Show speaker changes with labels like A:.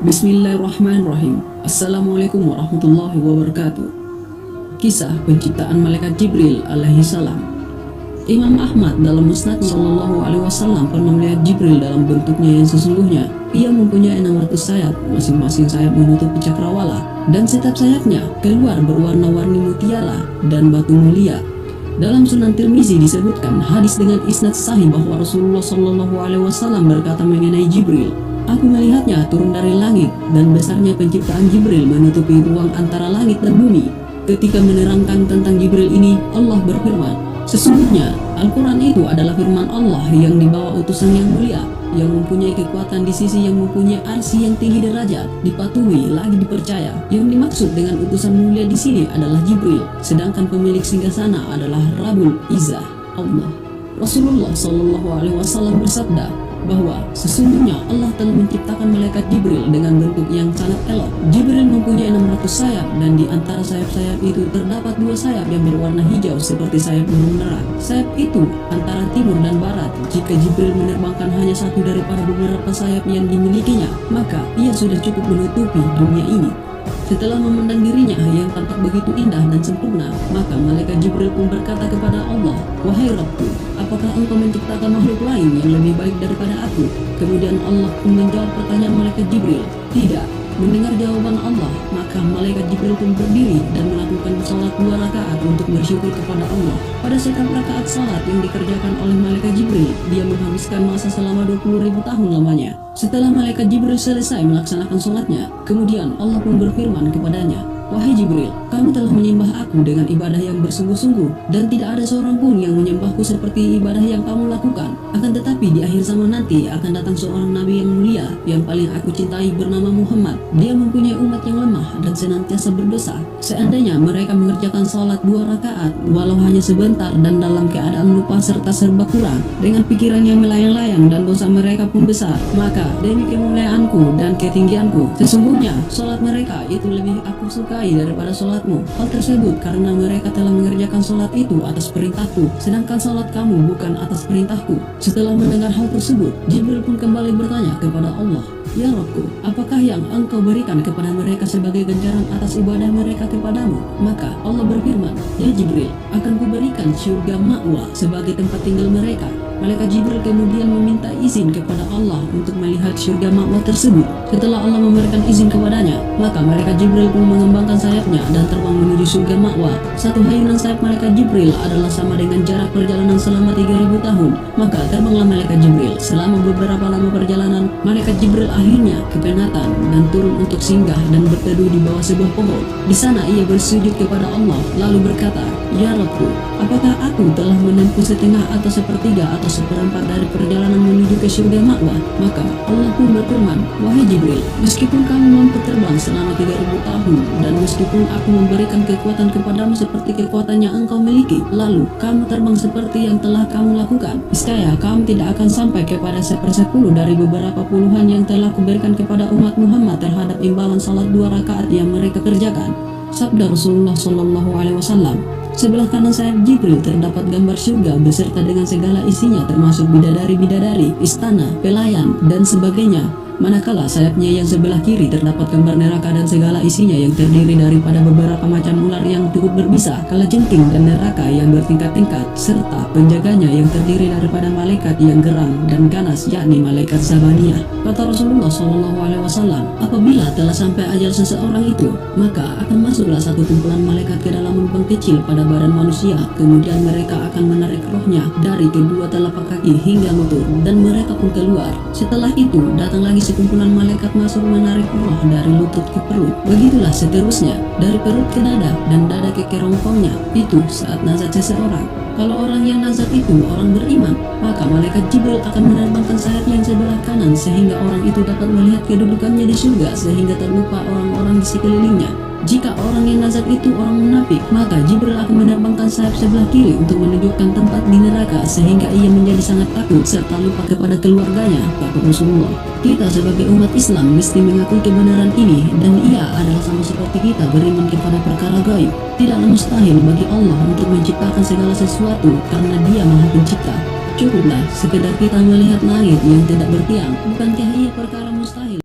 A: Bismillahirrahmanirrahim. Assalamualaikum warahmatullahi wabarakatuh. Kisah penciptaan malaikat Jibril alaihi salam. Imam Ahmad dalam Musnad Sallallahu Alaihi Wasallam pernah melihat Jibril dalam bentuknya yang sesungguhnya. Ia mempunyai 600 sayap, masing-masing sayap menutupi cakrawala, dan setiap sayapnya keluar berwarna-warni mutiara dan batu mulia. Dalam Sunan Tirmizi disebutkan hadis dengan isnad sahih bahwa Rasulullah Sallallahu Alaihi Wasallam berkata mengenai Jibril, "Aku melihatnya turun dari langit, dan besarnya penciptaan Jibril menutupi ruang antara langit dan bumi." Ketika menerangkan tentang Jibril ini, Allah berfirman, "Sesungguhnya Al-Quran itu adalah firman Allah yang dibawa utusan yang mulia, yang mempunyai kekuatan di sisi yang mempunyai arsy yang tinggi derajat, dipatuhi lagi dipercaya." Yang dimaksud dengan utusan mulia di sini adalah Jibril, sedangkan pemilik singgasana adalah Rabbul Izzah, Allah. Rasulullah Shallallahu Alaihi Wasallam bersabda bahwa sesungguhnya Allah telah menciptakan malaikat Jibril dengan bentuk yang sangat elok. Jibril mempunyai 600 sayap, dan di antara sayap-sayap itu terdapat 2 sayap yang berwarna hijau seperti sayap burung merak. Sayap itu antara timur dan barat. Jika Jibril menerbangkan hanya satu daripada beberapa sayap yang dimilikinya, maka ia sudah cukup menutupi dunia ini. Setelah memandang dirinya yang tampak begitu indah dan sempurna, maka malaikat Jibril pun berkata kepada Allah, "Wahai Rabbku, apakah engkau menciptakan makhluk lain yang lebih baik daripada aku?" Kemudian Allah pun menjawab pertanyaan malaikat Jibril, "Tidak." Mendengar jawaban Allah, maka malaikat Jibril pun berdiri dan melakukan salat 2 rakaat untuk bersyukur kepada Allah. Pada setiap rakaat salat yang dikerjakan oleh malaikat Jibril, dia menghabiskan masa selama 20.000 tahun lamanya. Setelah malaikat Jibril selesai melaksanakan salatnya, kemudian Allah pun berfirman kepadanya, "Wahai Jibril, kamu telah menyembah aku dengan ibadah yang bersungguh-sungguh, dan tidak ada seorang pun yang menyembahku seperti ibadah yang kamu lakukan. Akan tetapi di akhir zaman nanti akan datang seorang nabi yang mulia, yang paling aku cintai, bernama Muhammad. Dia mempunyai umat yang lemah dan senantiasa berdosa. Seandainya mereka mengerjakan salat 2 rakaat, walau hanya sebentar dan dalam keadaan lupa serta serba kurang, dengan pikiran yang melayang-layang dan dosa mereka pun besar, maka demi kemuliaanku dan ketinggianku, sesungguhnya salat mereka itu lebih aku sukai daripada salatmu. Hal tersebut karena mereka telah mengerjakan salat itu atas perintahku, sedangkan salat kamu bukan atas perintahku." Setelah mendengar hal tersebut, Jibril pun kembali bertanya kepada Allah, "Ya Rabbku, apakah yang engkau berikan kepada mereka sebagai ganjaran atas ibadah mereka kepadamu?" Maka Allah berfirman, "Ya Jibril, akan kuberikan syurga ma'wa sebagai tempat tinggal mereka." Malaikat Jibril kemudian meminta izin kepada Allah untuk melihat syurga ma'wa tersebut. Setelah Allah memberikan izin kepadanya, maka malaikat Jibril pun mengembangkan sayapnya dan terbang menuju syurga ma'wa. Satu hayunan sayap malaikat Jibril adalah sama dengan jarak perjalanan selama 3.000 tahun. Maka terbanglah malaikat Jibril. Selama beberapa lama perjalanan, malaikat Jibril akhirnya kepenatan dan turun untuk singgah dan berteduh di bawah sebuah pohon. Di sana ia bersujud kepada Allah lalu berkata, "Ya Rabbku, apakah aku telah menempuh setengah atau sepertiga atau seperempat dari perjalanan menuju ke syurga ma'wa?" Maka Allah pun berfirman, "Wahai Jibril, meskipun kamu mampu terbang selama 3.000 tahun, dan meskipun aku memberikan kekuatan kepadamu seperti kekuatan yang engkau miliki, lalu kamu terbang seperti yang telah kamu lakukan, niscaya kamu tidak akan sampai kepada 1/10 dari beberapa puluhan yang telah kuberikan kepada umat Muhammad terhadap imbalan salat 2 rakaat yang mereka kerjakan." Sabda Rasulullah Shallallahu Alaihi Wasallam, "Sebelah kanan sayap Jibril terdapat gambar surga beserta dengan segala isinya, termasuk bidadari-bidadari, istana, pelayan, dan sebagainya. Manakala sayapnya yang sebelah kiri terdapat gambar neraka dan segala isinya yang terdiri daripada beberapa macam ular yang cukup berbisa, kalajengking, dan neraka yang bertingkat-tingkat, serta penjaganya yang terdiri daripada malaikat yang gerang dan ganas, yakni malaikat Sabaniyah." Kata Rasulullah Shallallahu Alaihi Wasallam, "Apabila telah sampai ajal seseorang itu, maka akan masuklah satu kumpulan malaikat ke dalam lubang kecil pada badan manusia. Kemudian mereka akan menarik rohnya dari kedua telapak kaki hingga lutut, dan mereka pun keluar. Setelah itu datang lagi sekumpulan malaikat masuk menarik roh dari lutut ke perut. Begitulah seterusnya, dari perut ke dada dan dada ke kerongkongnya. Itu saat nazar seseorang. Kalau orang yang nazar itu orang beriman, maka malaikat Jibril akan menerbangkan sayap yang sebelah kanan sehingga orang itu dapat melihat kedudukannya di surga sehingga terlupa orang-orang di sekelilingnya. Jika orang yang nazar itu orang munafik, maka Jibril akan menerbangkan sayap sebelah kiri untuk menunjukkan tempat di neraka sehingga ia menjadi sangat takut serta lupa kepada keluarganya, kata Rasulullah. Kita sebagai umat Islam mesti mengakui kebenaran ini, dan ia adalah sama seperti kita beriman kepada perkara gaib. Tidaklah mustahil bagi Allah untuk menciptakan segala sesuatu karena Dia Maha Pencipta. Cukuplah sekedar kita melihat langit yang tidak bertiang, bukankah ia perkara mustahil?